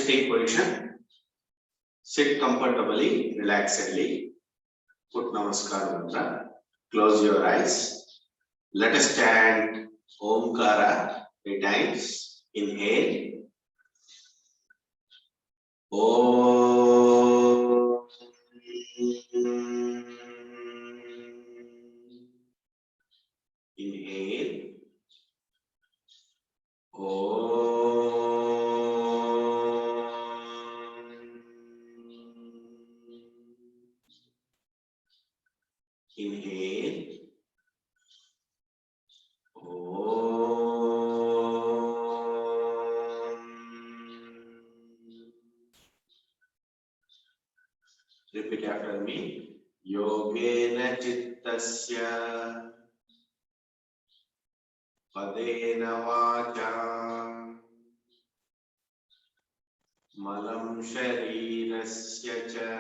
sitting position. Sit comfortably, relaxedly. Put Namaskar Mudra. Close your eyes. Let us chant Omkara 3 times. Inhale. Om. Inhale. Inhale. Repeat after me. Yogena chittasya padena vacha malam sharirasya cha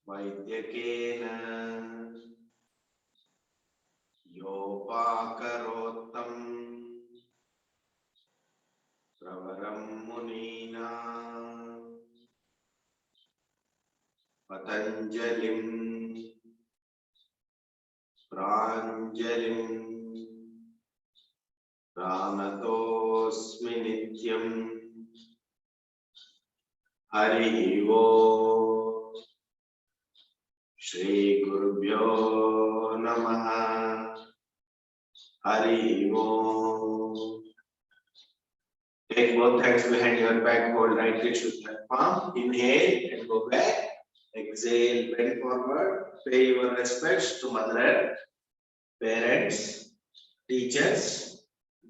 vaidyakena yopakarotam pravaram munina patanjalim pranjalim pranatosmi nityam hari om Shri Gurubhyo Namaha Hari Om. Take both hands behind your back, hold right wrist with left palm. Inhale and go back. Exhale, bend forward. Pay your respects to Mother, parents, teachers,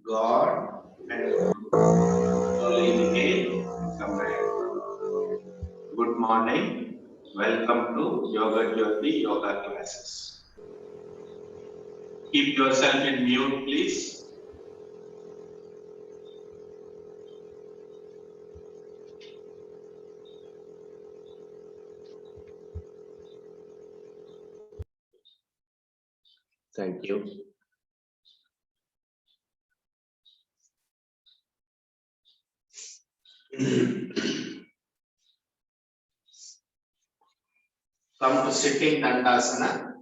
God, and slowly inhale. Come back. Good morning. Welcome to Yoga Jyoti Yoga classes. Keep yourself in mute, please. Thank you. Come to sitting Dandasana.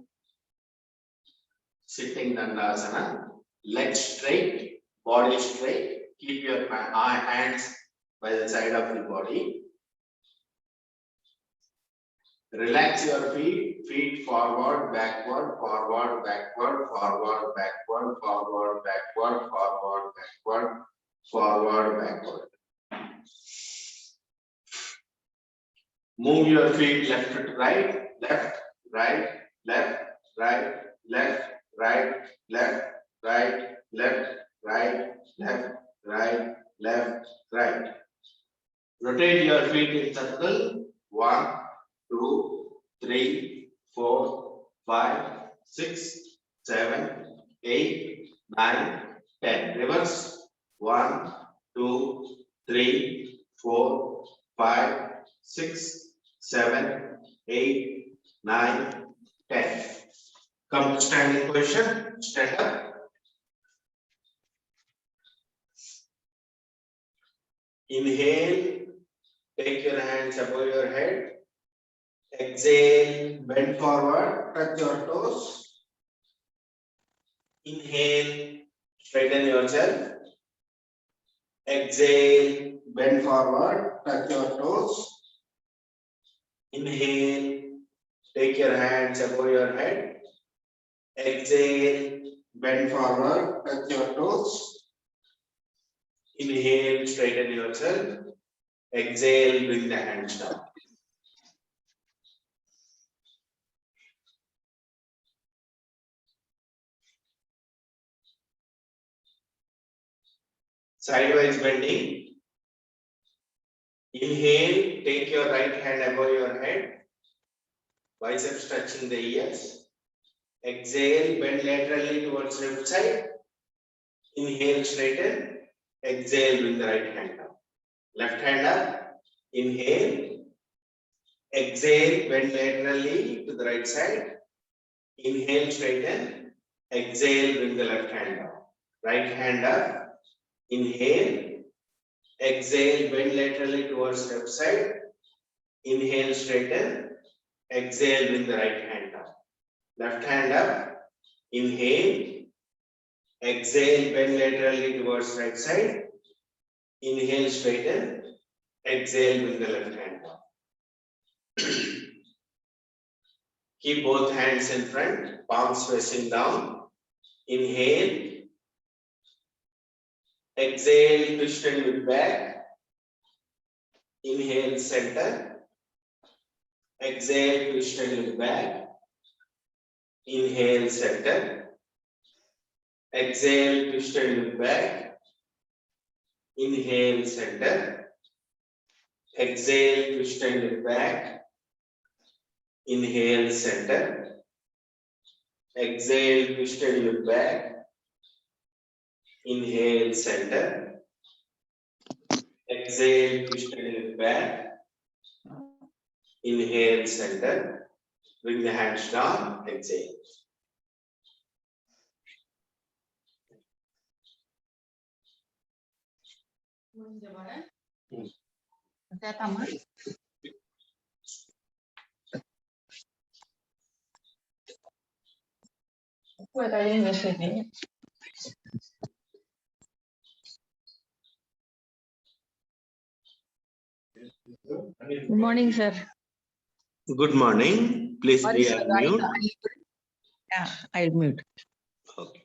Sitting Dandasana. Legs straight, body straight. Keep your hands by the side of the body. Relax your feet. Feet forward, backward, forward, backward, forward, backward, forward, backward, forward, backward, forward, backward. Move your feet left to right, left, right, left, right, left, right, left, right, left, right, left, right, left, right. Rotate your feet in circle. 1, 2, 3, 4, 5, 6, 7, 8, 9, 10. Reverse. 1, 2, 3, 4, 5, 6, 7, 8, 9, 10. Come to standing position. Stand up. Inhale. Take your hands above your head. Exhale. Bend forward. Touch your toes. Inhale. Straighten yourself. Exhale. Bend forward. Touch your toes. Inhale. Take your hands above your head. Exhale. Bend forward. Touch your toes. Inhale. Straighten yourself. Exhale. Bring the hands down. Sidewise bending. Inhale. Take your right hand above your head. Biceps touching the ears. Exhale. Bend laterally towards left side. Inhale. Straighten. Exhale. Bring the right hand down. Left hand up. Inhale. Exhale. Bend laterally to the right side. Inhale. Straighten. Exhale. Bring the left hand down. Right hand up. Inhale. Exhale, bend laterally towards left side. Inhale, straighten. Exhale, bring the right hand up. Left hand up. Inhale. Exhale, bend laterally towards right side. Inhale, straighten. Exhale, bring the left hand up. Keep both hands in front, palms facing down. Inhale. Exhale, twist and look back. Inhale, center. Exhale, twist and look back. Inhale, center. Exhale, twist and look back. Inhale, center. Exhale, twist and look back. Inhale, center. Exhale, twist and look back. Inhale, center. Exhale, twist and look back. Inhale, center. Bring the hands down. Exhale. Good morning, sir. Good morning. Please Sorry, be sir, unmute. I'll mute. Okay.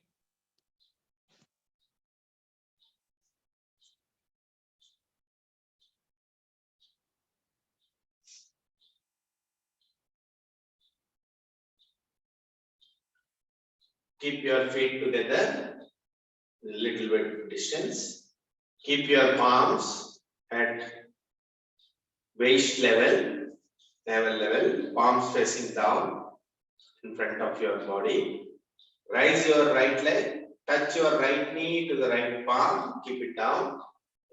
Keep your feet together, a little bit distance. Keep your palms at waist level, navel level, palms facing down in front of your body. Raise your right leg, touch your right knee to the right palm, keep it down.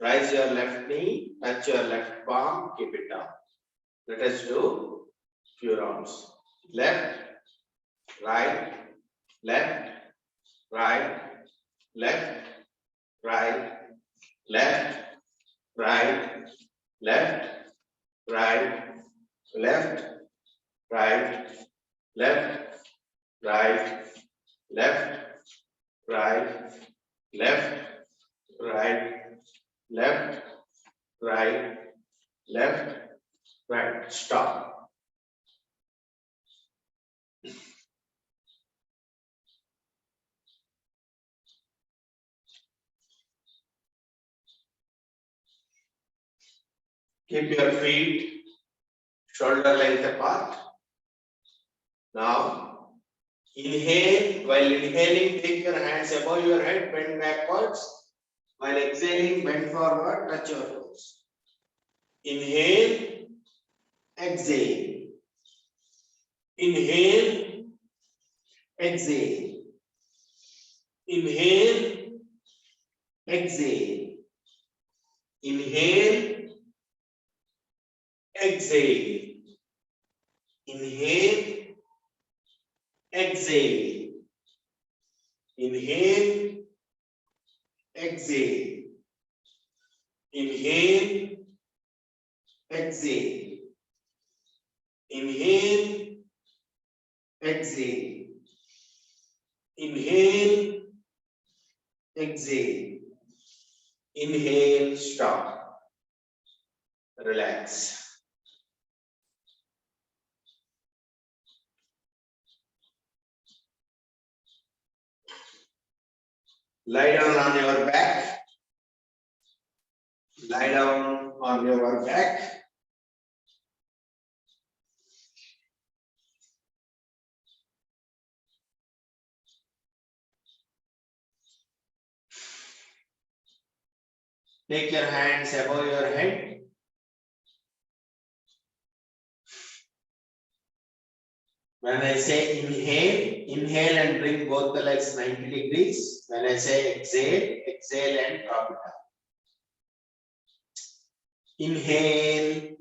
Raise your left knee, touch your left palm, keep it down. Let us do few rounds. Left, right, left, right, left, right, left, right, left, right, left, right, left, right, left, right, left, right, left, right, left, right. Stop. Keep your feet shoulder length apart. Now, inhale. While inhaling, take your hands above your head, bend backwards. While exhaling, bend forward, touch your toes. Inhale, exhale. Inhale, exhale. Inhale, exhale. Inhale, exhale. Inhale, exhale. Inhale, exhale. Inhale, exhale. Inhale, exhale. Inhale, exhale. Inhale, stop. Relax. Lie down on your back. Lie down on your back. Take your hands above your head. When I say inhale, inhale and bring both the legs 90 degrees. When I say exhale, exhale and drop it down. Inhale,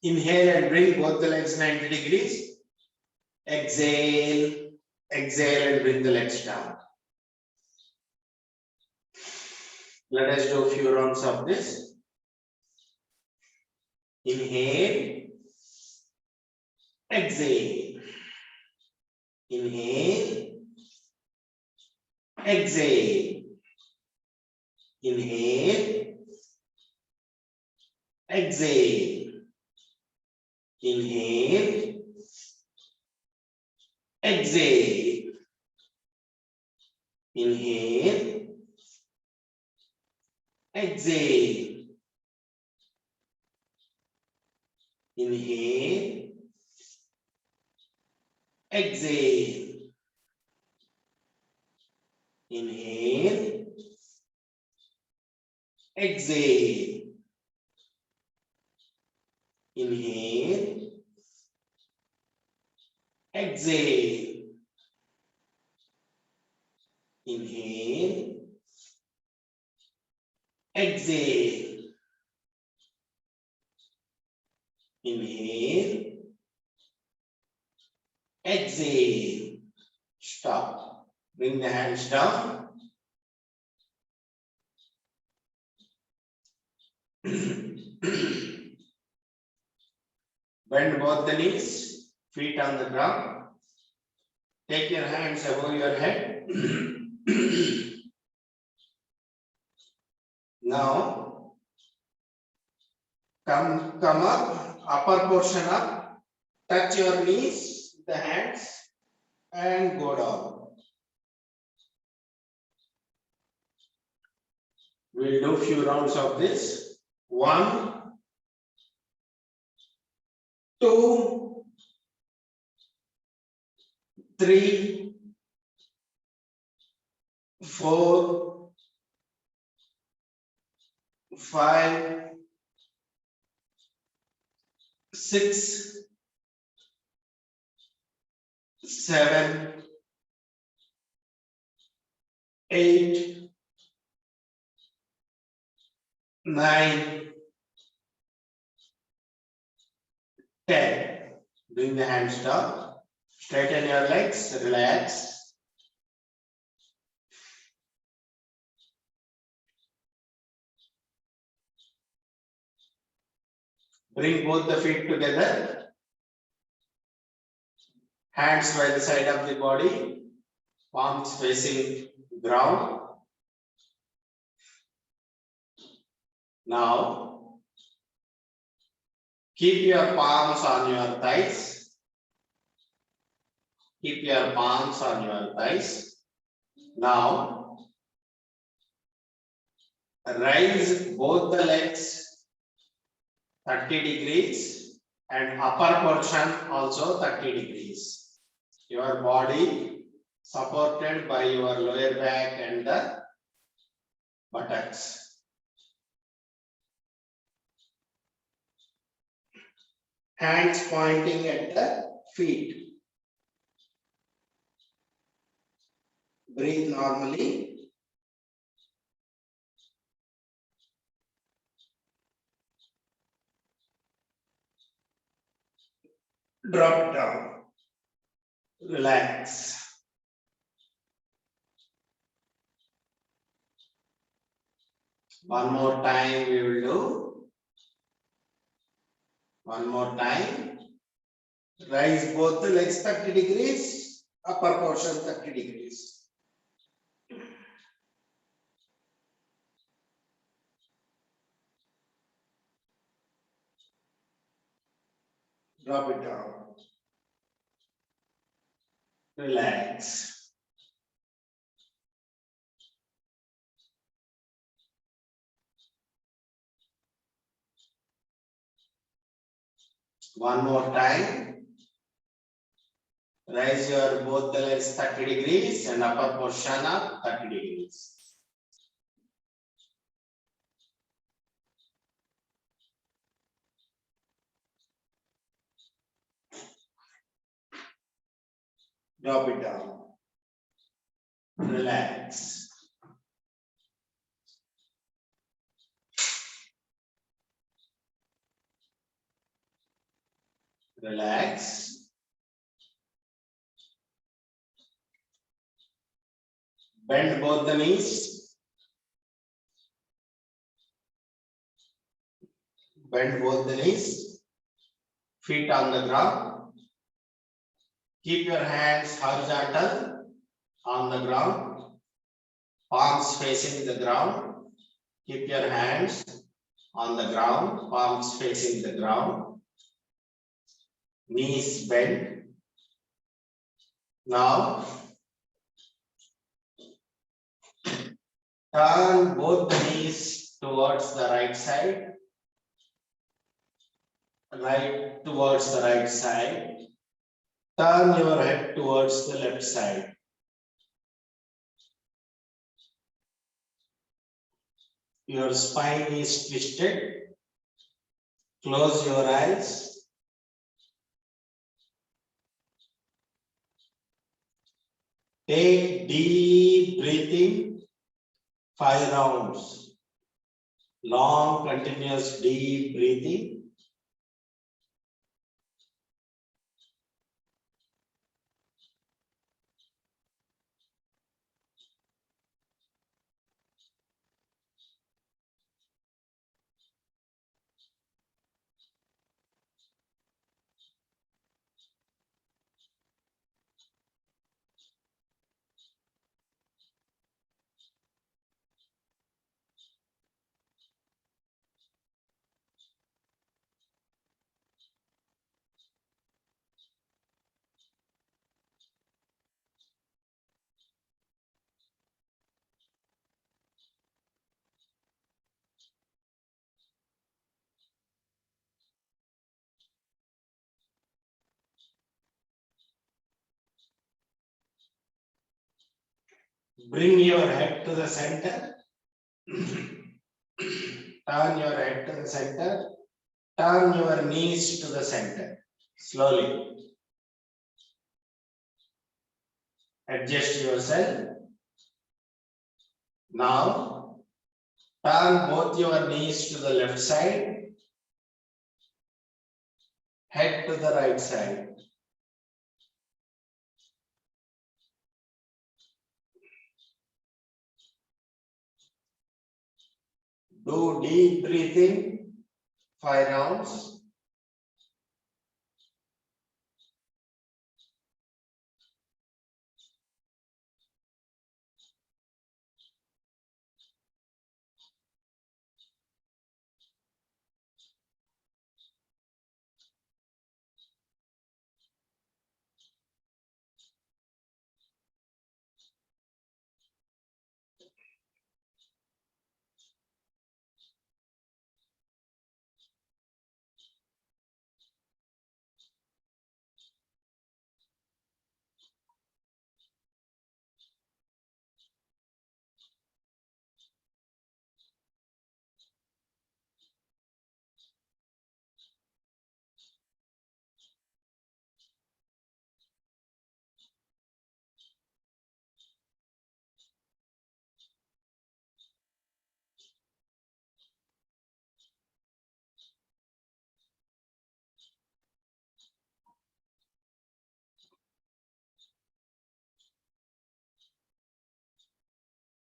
inhale and bring both the legs 90 degrees. Exhale, exhale and bring the legs down. Let us do a few rounds of this. Inhale, exhale. Inhale, exhale. Inhale, exhale. Inhale, exhale. Inhale, exhale. Inhale, exhale. Inhale, exhale. Inhale, exhale. Inhale, exhale. Inhale, exhale. Stop. Bring the hands down. Bend both the knees, feet on the ground. Take your hands above your head. Now, come up, upper portion up, touch your knees, the hands, and go down. We'll do a few rounds of this. 1, 2, 3, 4, 5, 6, 7, 8, 9, 10. Bring the hands down. Straighten your legs. Relax. Bring both the feet together. Hands by the side of the body. Palms facing ground. Now, keep your palms on your thighs. Keep your palms on your thighs. Now, raise both the legs 30 degrees and upper portion also 30 degrees. Your body supported by your lower back and the buttocks. Hands pointing at the feet. Breathe normally. Drop down. Relax. One more time we will do. One more time. Rise both the legs 30 degrees. Upper portion 30 degrees. Drop it down. Relax. One more time. Raise your both the legs 30 degrees and upper portion up 30 degrees. Drop it down. Relax. Relax. Bend both the knees. Bend both the knees, feet on the ground. Keep your hands horizontal on the ground, palms facing the ground. Keep your hands on the ground, palms facing the ground, knees bent. Now, turn both the knees towards the right side, towards the right side. Turn your head towards the left side. Your spine is twisted. Close your eyes. Take deep breathing, 5 rounds. Long, continuous, deep breathing. Bring your head to the center. Turn your head to the center. Turn your knees to the center. Slowly. Adjust yourself. Now, turn both your knees to the left side. Head to the right side. Do deep breathing, 5 rounds.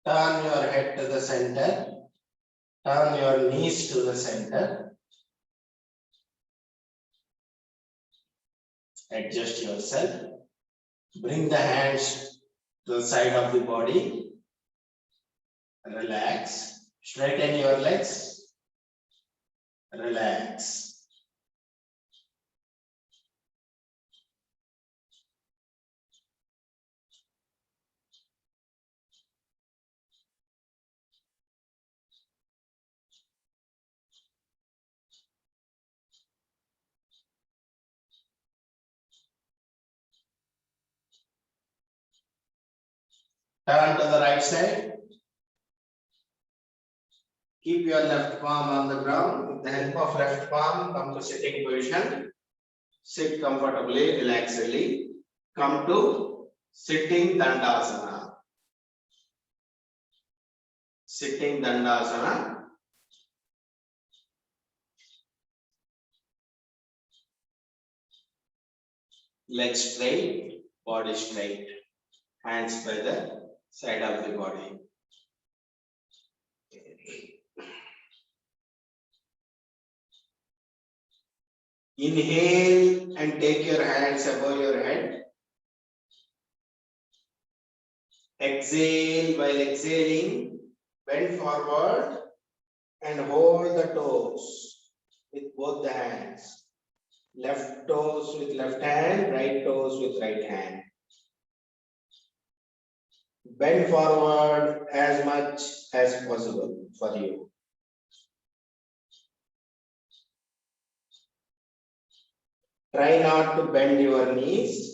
Turn your head to the center. Turn your knees to the center. Adjust yourself. Bring the hands to the side of the body. Relax. Straighten your legs. Relax. Turn to the right side. Keep your left palm on the ground. With the help of left palm, come to sitting position. Sit comfortably, relaxedly. Come to sitting Dandasana. Sitting Dandasana. Legs straight, body straight. Hands by the side of the body. Inhale and take your hands above your head. Exhale. While exhaling, bend forward and hold the toes with both the hands. Left toes with left hand, right toes with right hand. Bend forward as much as possible for you. Try not to bend your knees.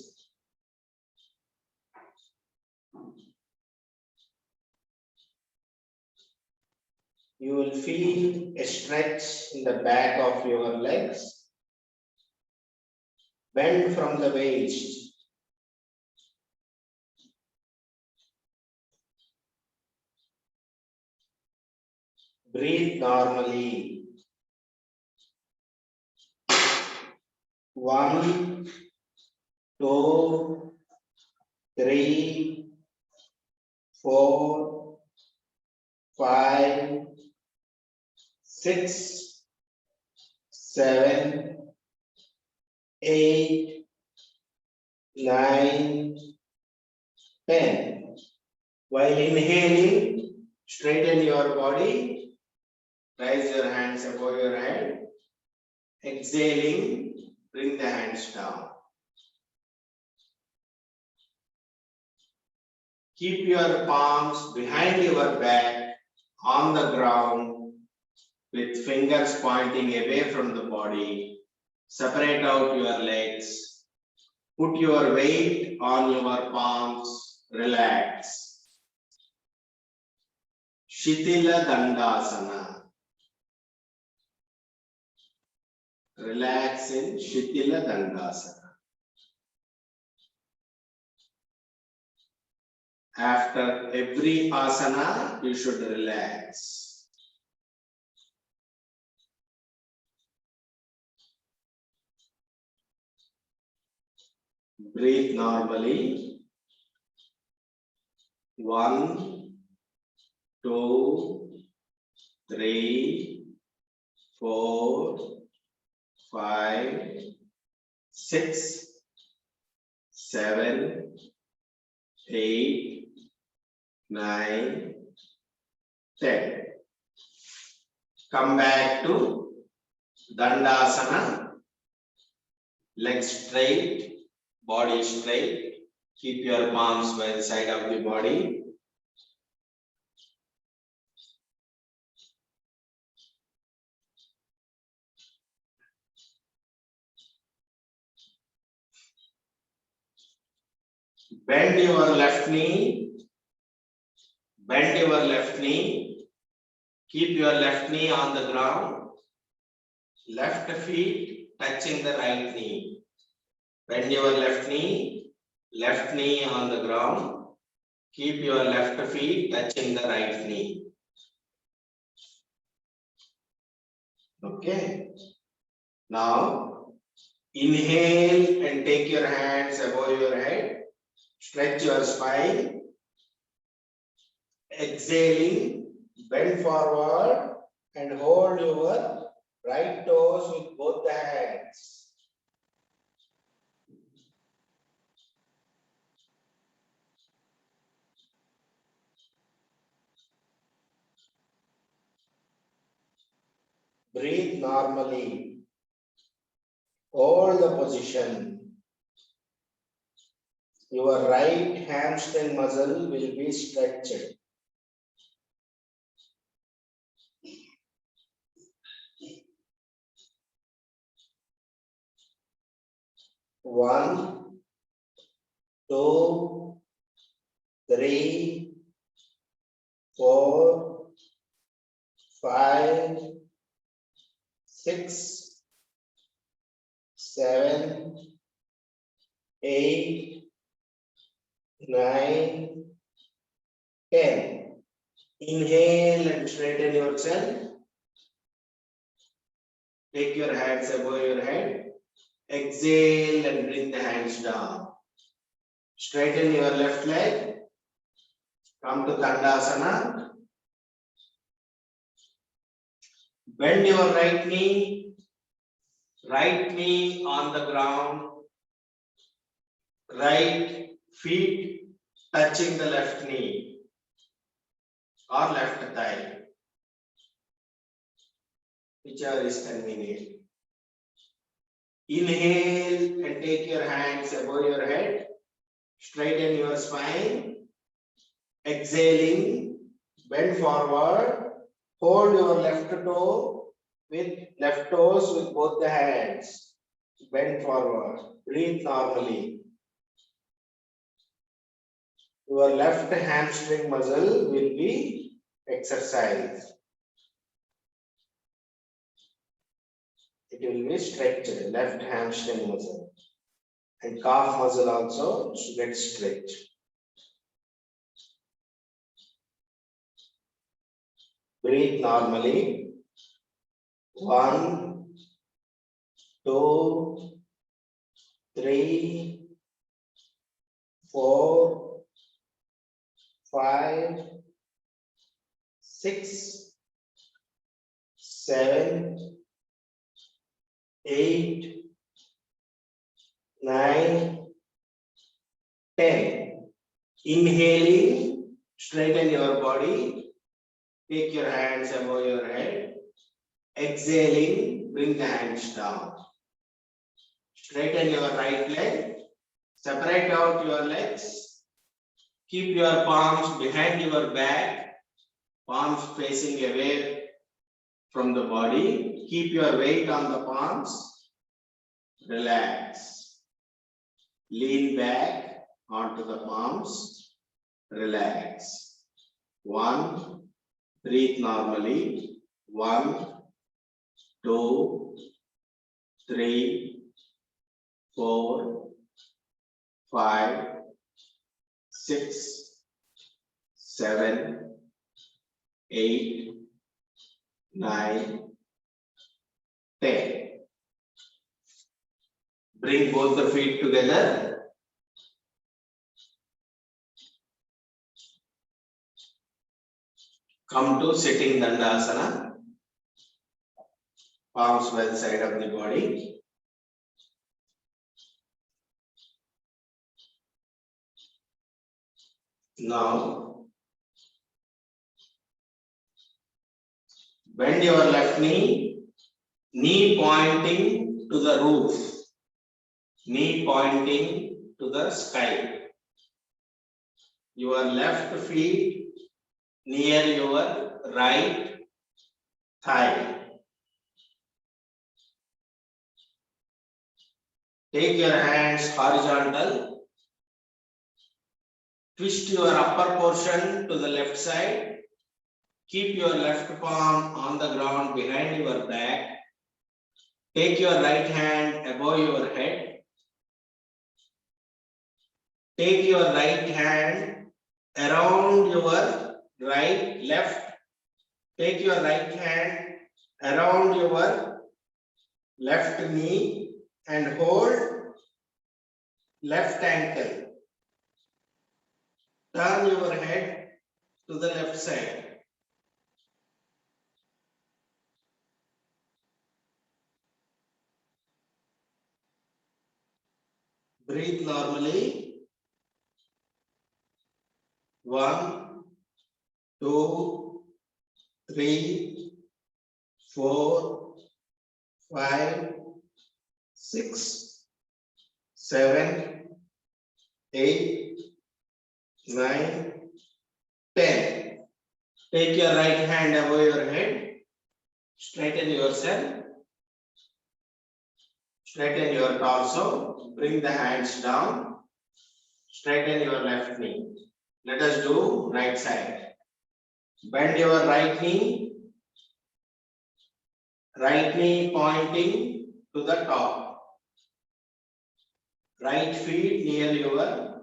You will feel a stretch in the back of your legs. Bend from the waist. Breathe normally. 1, 2, 3, 4, 5, 6, 7, 8, 9, 10. While inhaling, straighten your body, raise your hands above your head. Exhaling, bring the hands down. Keep your palms behind your back on the ground with fingers pointing away from the body. Separate out your legs. Put your weight on your palms. Relax. Shitila Dandasana. Relax in Shitila Dandasana. After every asana, you should relax. Breathe normally. 1, 2, 3, 4, 5, 6, 7, 8, 9, 10. Come back to Dandasana. Legs straight, body straight. Keep your palms by the side of the body. Bend your left knee. Bend your left knee. Keep your left knee on the ground. Left feet touching the right knee. Bend your left knee on the ground. Keep your left feet touching the right knee. Okay. Now, inhale and take your hands above your head. Stretch your spine. Exhaling, bend forward and hold your right toes with both the hands. Breathe normally. Hold the position. Your right hamstring muscle will be stretched. One, 2, 3, 4, 5, 6, 7, 8, 9, 10. Inhale and straighten yourself. Take your hands above your head. Exhale and bring the hands down. Straighten your left leg. Come to Dandasana. Bend your right knee. Right knee on the ground, right feet touching the left knee or left thigh, whichever is convenient. Inhale and take your hands above your head, straighten your spine. Exhaling, bend forward, hold your left toe with left toes with both the hands. Bend forward, breathe normally. Your left hamstring muscle will be exercised. It will be stretched, left hamstring muscle. And calf muscle also gets stretched. Breathe normally. 1, 2, 3, 4, 5, 6, 7, 8, 9, 10. Inhaling, straighten your body. Take your hands above your head. Exhaling, bring the hands down. Straighten your right leg. Separate out your legs. Keep your palms behind your back. Palms facing away from the body. Keep your weight on the palms. Relax. Lean back onto the palms. Relax. 1. Breathe normally. 1, 2, 3, 4, 5, 6, 7, 8, 9, 10. Bring both the feet together. Come to sitting Dandasana. Palms by the side of the body. Now, bend your left knee, knee pointing to the roof, knee pointing to the sky. Your left feet near your right thigh. Take your hands horizontal. Twist your upper portion to the left side. Keep your left palm on the ground behind your back. Take your right hand above your head. Take your right hand around your left. Take your right hand around your left knee and hold left ankle. Turn your head to the left side. Breathe normally. 1, 2, 3, 4, 5, 6, 7, 8, 9, 10. Take your right hand above your head. Straighten yourself. Straighten your torso. Bring the hands down. Straighten your left knee. Let us do right side. Bend your right knee pointing to the top. Right feet near your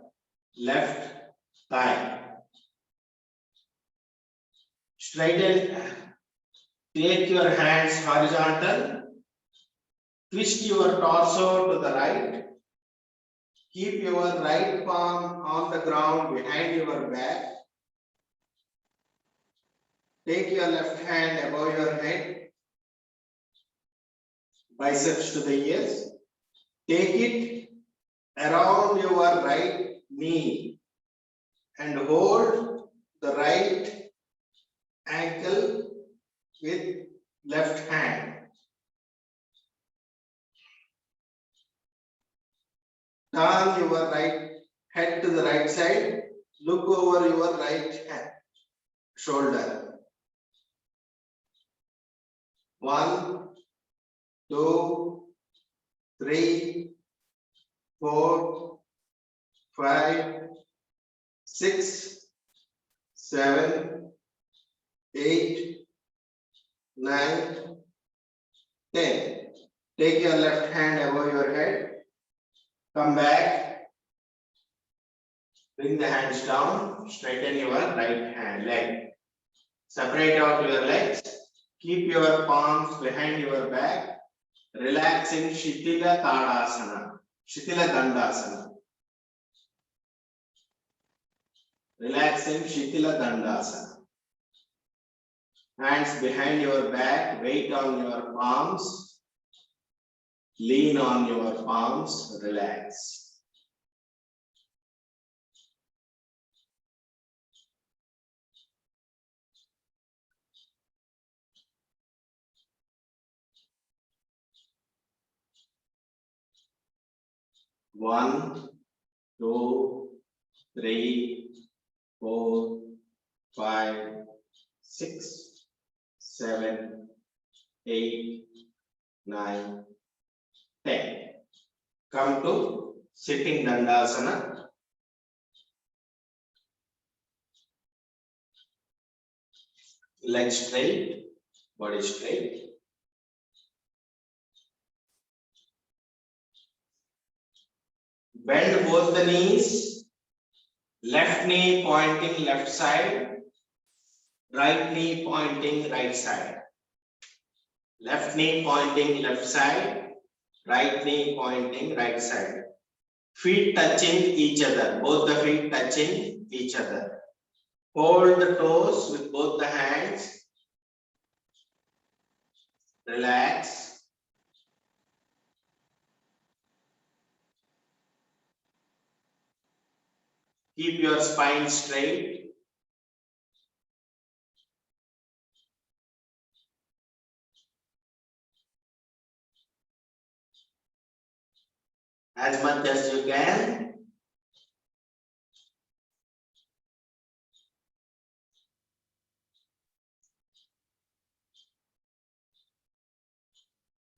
left thigh. Straighten, take your hands horizontal. Twist your torso to the right. Keep your right palm on the ground behind your back. Take your left hand above your head. biceps to the ears. Take it around your right knee and hold the right ankle with left hand. Turn your right head to the right side. Look over your right hand, shoulder. 1, 2, 3, 4, 5, 6, 7, 8, 9, 10. Take your left hand above your head. Come back. Bring the hands down. Straighten your right hand leg. Separate out your legs. Keep your palms behind your back. Relax in Shitila Tadasana. Shitila Dandasana. Relax in Shitila Dandasana. Hands behind your back. Weight on your palms. Lean on your palms. Relax. One, 2, 3, 4, 5, 6, 7, 8, 9, 10. Come to sitting Dandasana. Legs straight, body straight. Bend both the knees. Left knee pointing left side. Right knee pointing right side. Left knee pointing left side. Right knee pointing right side. Feet touching each other. Both the feet touching each other. Hold the toes with both the hands. Relax. Keep your spine straight. As much as you can.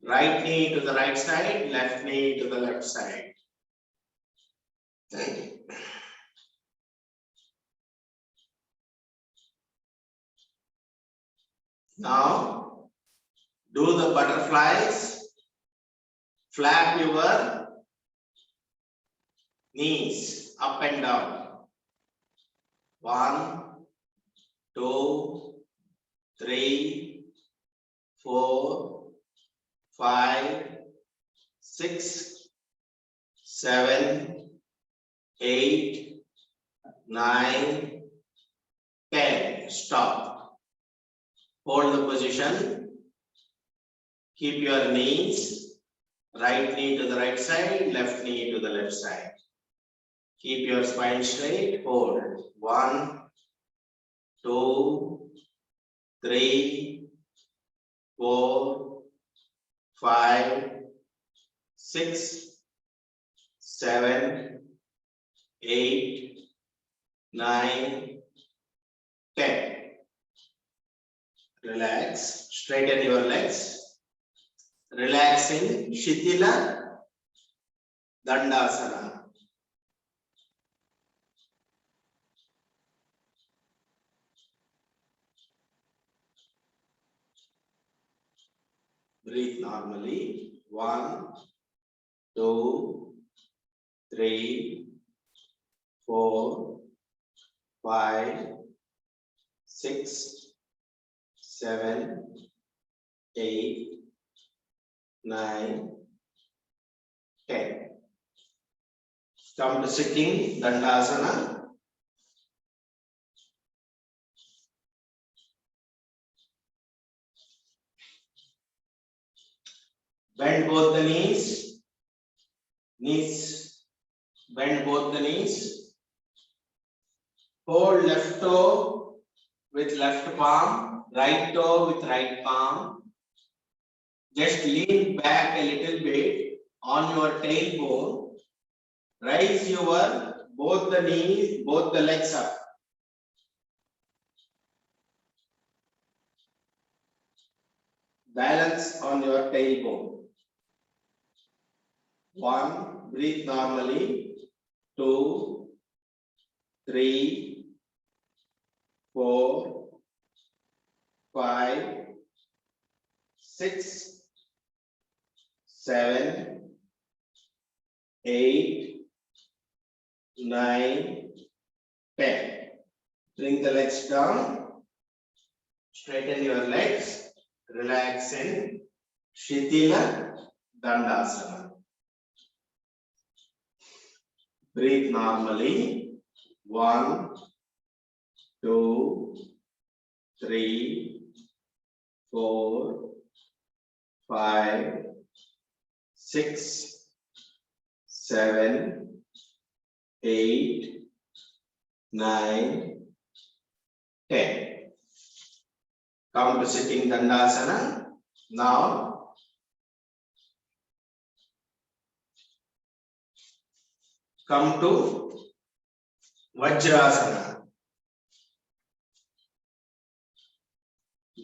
Right knee to the right side, left knee to the left side. Now, do the butterflies. Flap your knees up and down. 1, 2, 3, 4, 5, 6, 7, 8, 9, 10. Stop. Hold the position. Keep your knees. Right knee to the right side, left knee to the left side. Keep your spine straight. Hold. 1, 2, 3, 4, 5, 6, 7, 8, 9, 10. Relax. Straighten your legs. Relax in Shitila Dandasana. Breathe normally. 1, 2, 3, 4, 5, 6, 7, 8, 9, 10. Come to sitting Dandasana. Bend both the knees. Knees. Bend both the knees. Hold left toe with left palm, right toe with right palm. Just lean back a little bit on your tailbone. Raise your both the knees, both the legs up. Balance on your tailbone. 1, breathe normally. 2, 3, 4, 5, 6, 7, 8, 9, 10. Bring the legs down. Straighten your legs. Relax in Shitila Dandasana. Breathe normally. 1, 2, 3, 4, 5, 6, 7, 8, 9, 10. Come to sitting Dandasana. Now, come to Vajrasana.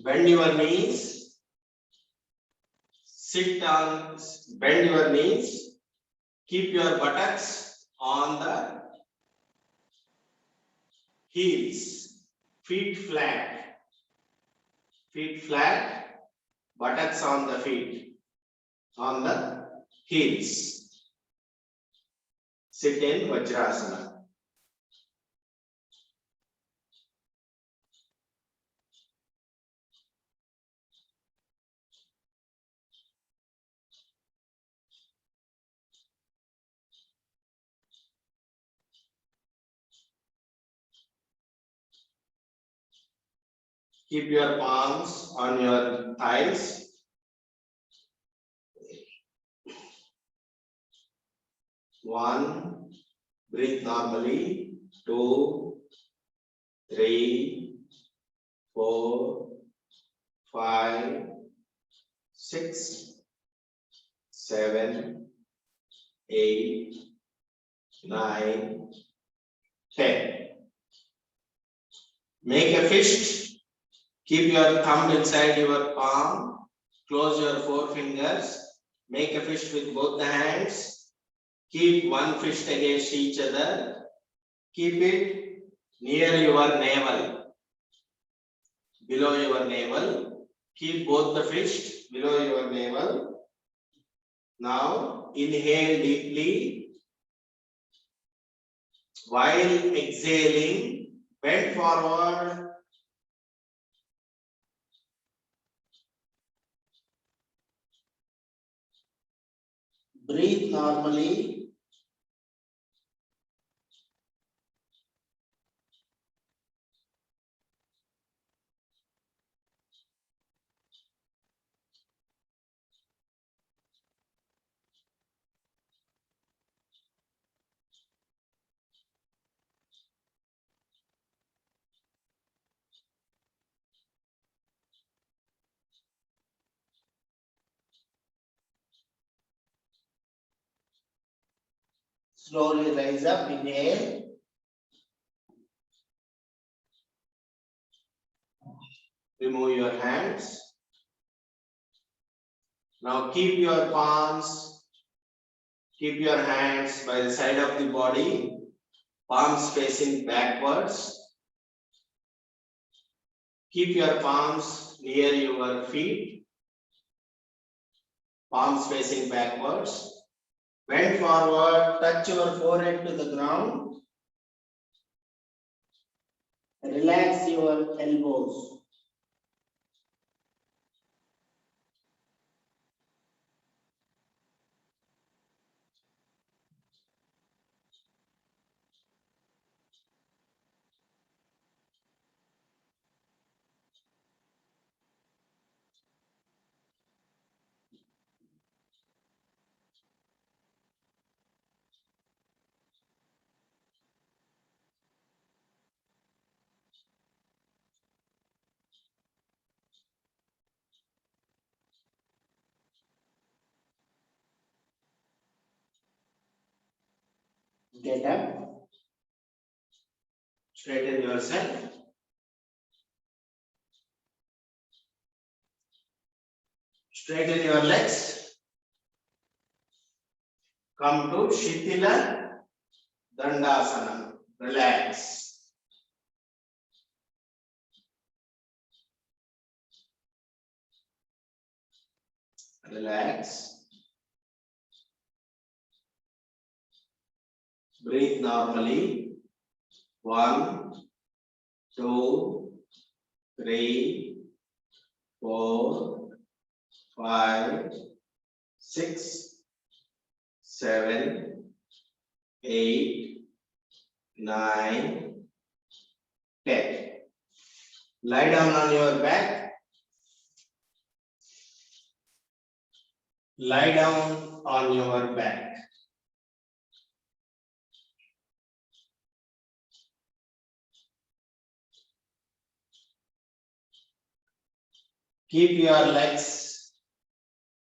Bend your knees. Sit on, bend your knees. Keep your buttocks on the heels. Feet flat. Feet flat. Buttocks on the feet. On the heels. Sit in Vajrasana. Keep your palms on your thighs. One, breathe normally. 2, 3, 4, 5, 6, 7, 8, 9, 10. Make a fist. Keep your thumb inside your palm. Close your forefingers. Make a fist with both the hands. Keep one fist against each other. Keep it near your navel. Below your navel. Keep both the fist below your navel. Now inhale deeply. While exhaling, bend forward. Breathe normally. Slowly rise up, inhale. Remove your hands. Now keep your palms, keep your hands by the side of the body, palms facing backwards. Keep your palms near your feet, palms facing backwards. Bend forward, touch your forehead to the ground. Relax your elbows. Get up. Straighten yourself. Straighten your legs. Come to Shitila Dandasana. Relax. Relax. Breathe normally. 1, 2, 3, 4, 5, 6, 7, 8, 9, 10. Lie down on your back. Lie down on your back. Keep your legs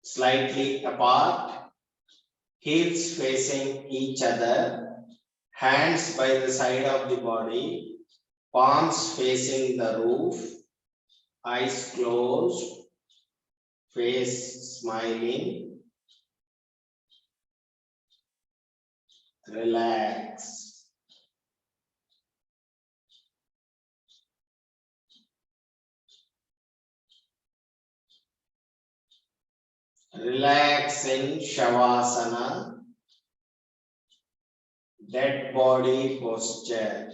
slightly apart, heels facing each other, hands by the side of the body, palms facing the roof, eyes closed, face smiling. Relax. Relax in Shavasana, dead body posture.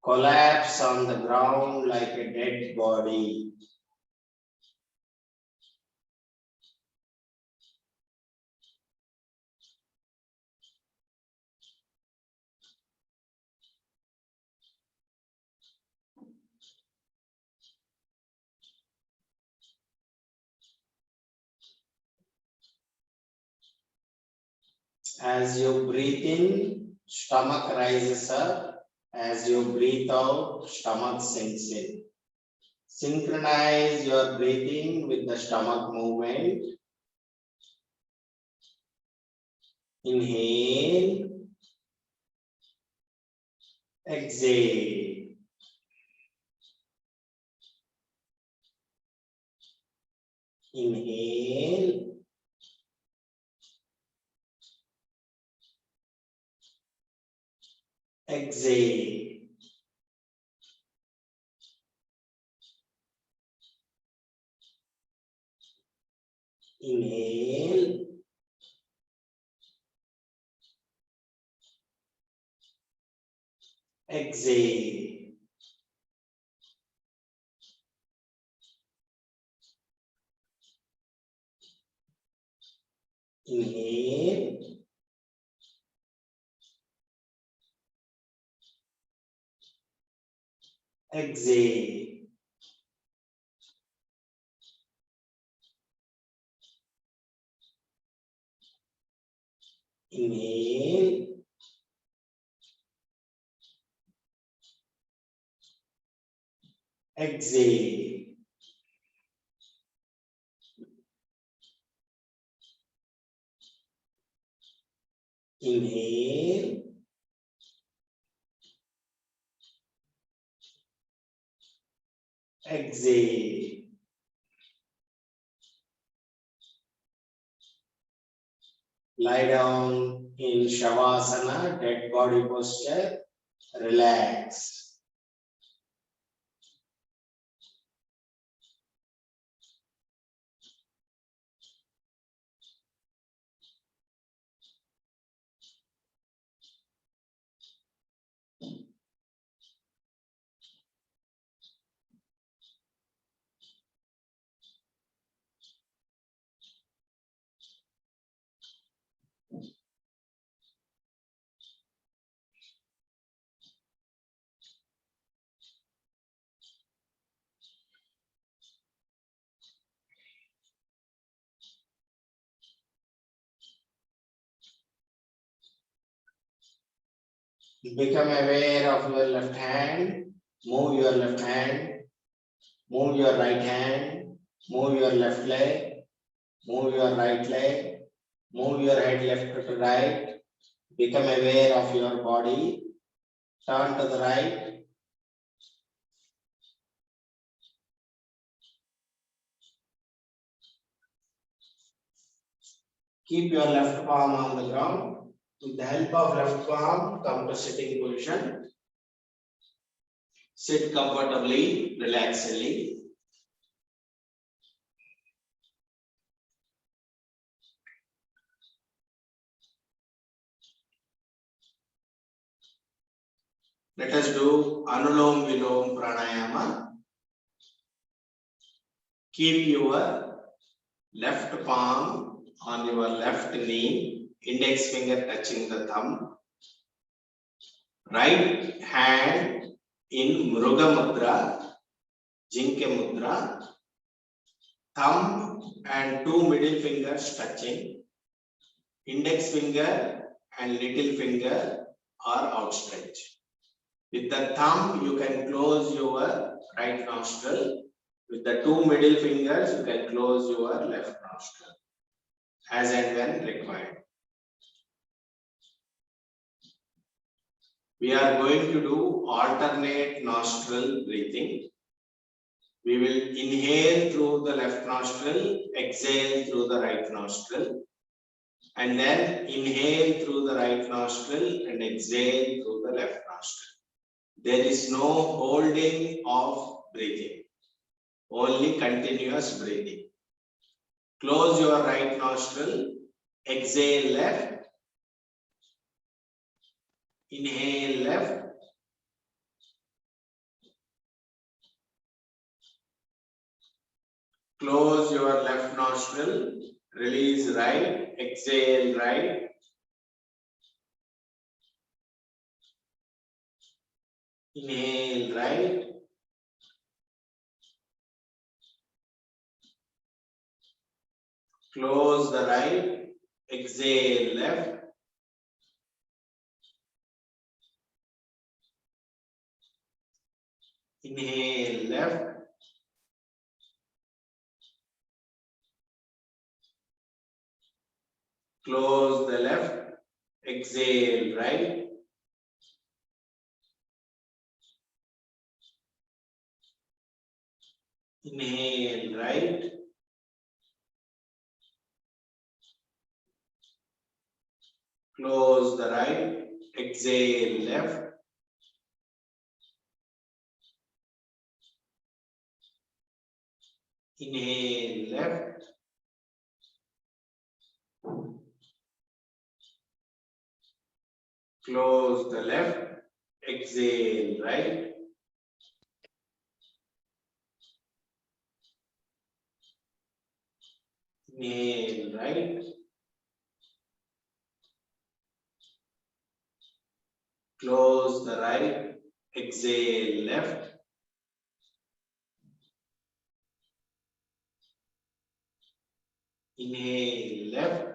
Collapse on the ground like a dead body. As you breathe in, stomach rises up. As you breathe out, stomach sinks in. Synchronize your breathing with the stomach movement. Inhale. Exhale. Inhale. Exhale. Inhale. Exhale. Inhale. Exhale. Inhale. Exhale. Inhale. Exhale. Lie down in Shavasana, dead body posture. Relax. Become aware of your left hand. Move your left hand. Move your right hand. Move your left leg. Move your right leg. Move your head left to right. Become aware of your body. Turn to the right. Keep your left palm on the ground. With the help of left palm, come to sitting position. Sit comfortably, relaxedly. Let us do Anulom Vilom Pranayama. Keep your left palm on your left knee, index finger touching the thumb. Right hand in Mruga Mudra, Jinke Mudra. Thumb and two middle fingers touching. Index finger and little finger are outstretched. With the thumb, you can close your right nostril. With the two middle fingers, you can close your left nostril, as and when required. We are going to do alternate nostril breathing. We will inhale through the left nostril, exhale through the right nostril, and then inhale through the right nostril and exhale through the left nostril. There is no holding of breathing, only continuous breathing. Close your right nostril, exhale left, inhale left, close your left nostril, release right, exhale right, inhale right, close the right, exhale left, inhale left, close the left, exhale right, inhale right, close the right, exhale left, inhale left, close the left, exhale right, inhale right, close the right, exhale left, inhale left,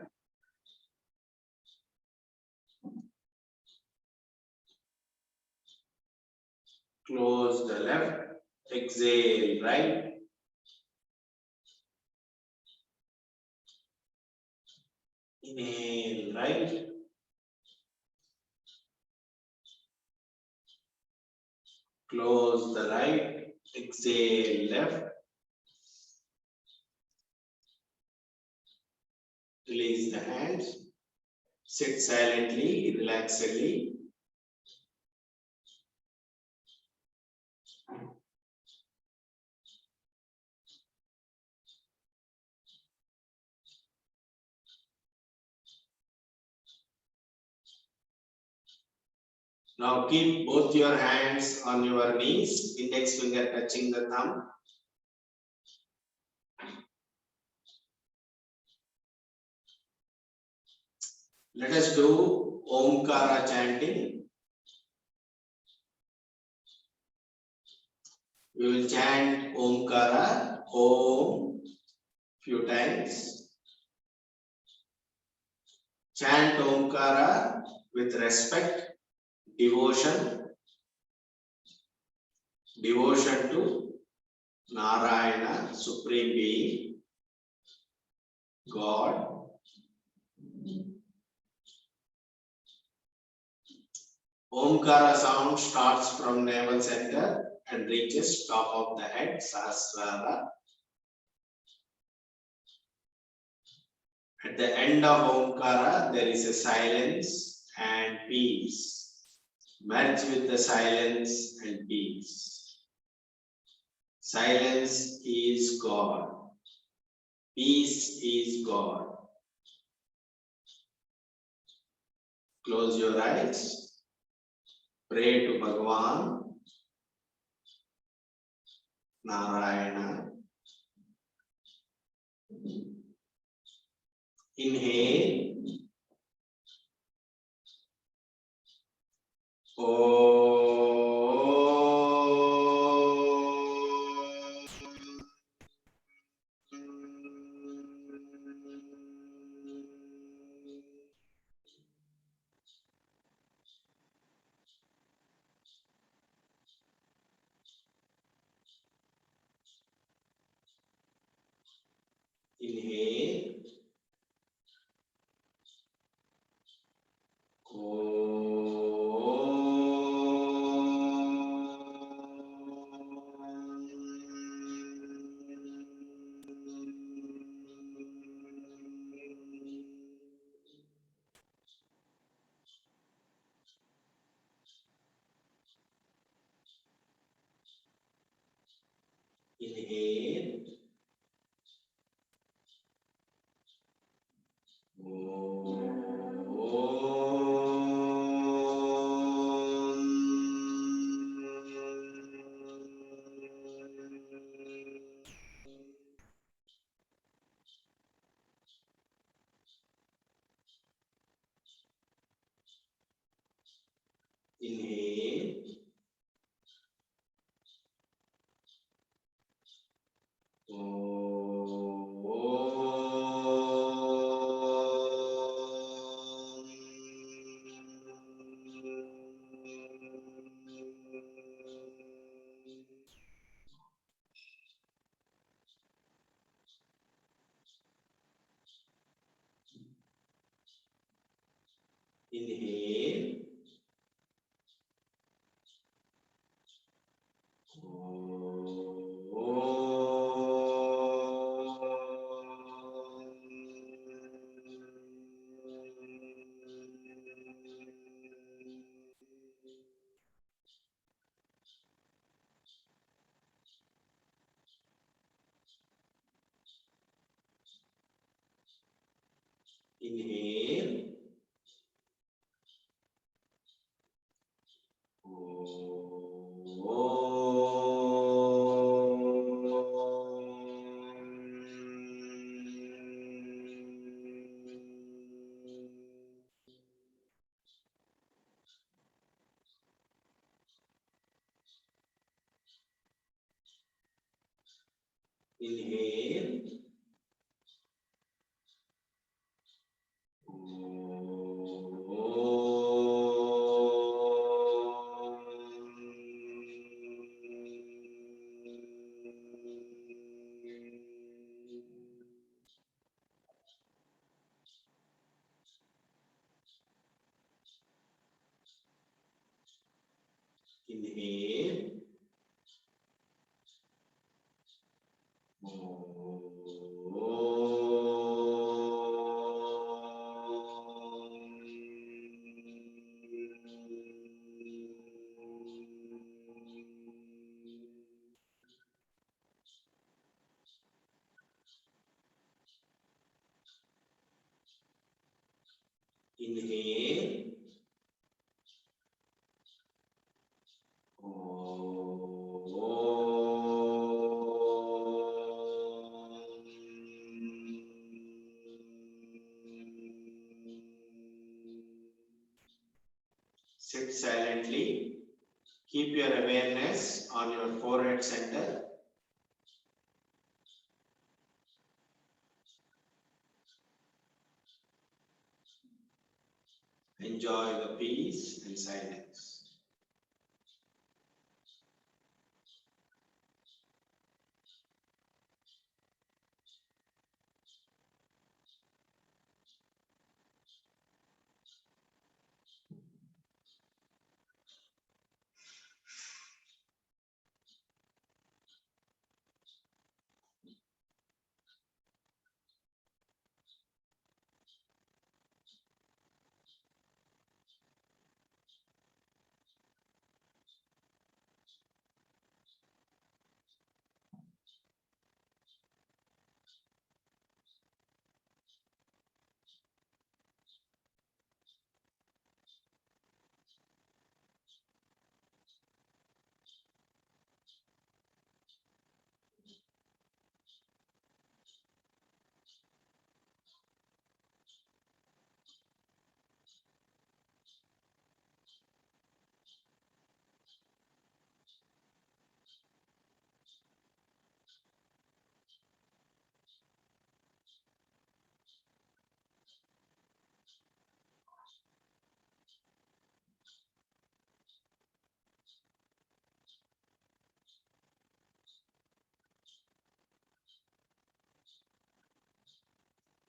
close the left, exhale right, inhale right, close the right, exhale left, release the hands, sit silently, relaxedly. Now keep both your hands on your knees, index finger touching the thumb. Let us do Omkara chanting. We will chant Omkara, Om, few times. Chant Omkara with respect, devotion to Narayana, Supreme Being, God. Omkara sound starts from navel center and reaches top of the head, Sahasrara. At the end of Omkara, there is a silence and peace. Merge with the silence and peace. Silence is God. Peace is God. Close your eyes. Pray to Bhagavan, Narayana. Inhale. Inhale. Inhale. Inhale. Inhale. Inhale. Inhale. Inhale. Inhale. Sit silently. Keep your awareness on your forehead center. Enjoy the peace and silence.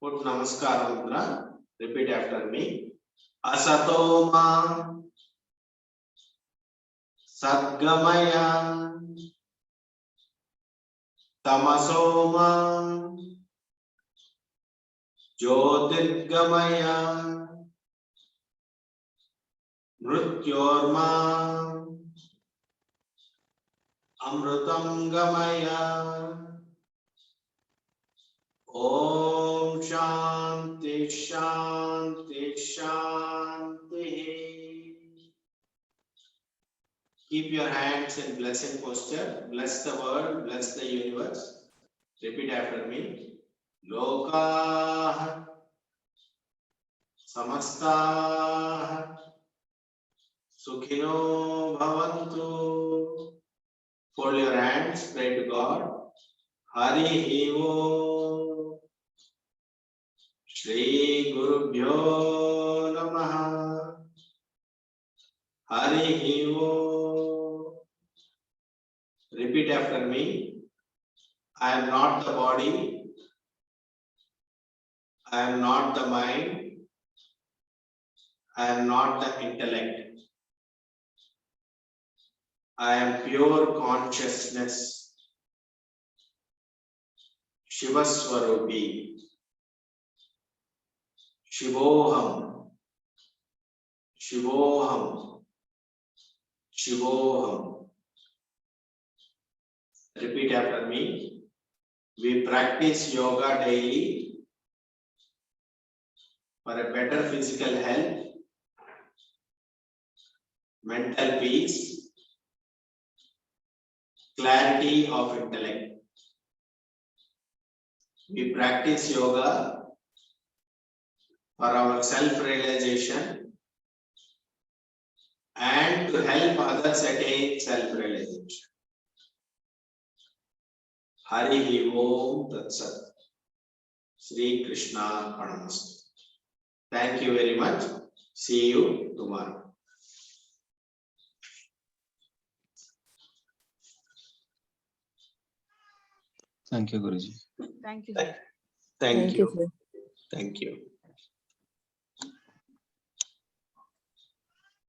Put Namaskar Mudra. Repeat after me. Asatoma Sadgamaya Tamasoma Jyotirgamaya Mrityorma Amrutam Gamaya. Om Shanti Shanti Shanti. Keep your hands in blessing posture. Bless the world, bless the universe. Repeat after me. Lokah Samastah Sukhino Bhavantu. Fold your hands, pray to God. Hari Om. Shri Gurubhyo Namaha. Hari Om. Repeat after me. I am not the body. I am not the mind. I am not the intellect. I am pure consciousness. Shiva Swarupi. Shivoham. Shivoham. Shivoham. Repeat after me. We practice yoga daily for a better physical health, mental peace, clarity of intellect. We practice yoga for our self-realization and to help others attain self-realization. Hari Om Tat Sat. Sri Krishna Arpanamastu. Thank you very much. See you tomorrow. Thank you, Guruji. Thank you, sir. Thank you. sir. Thank you.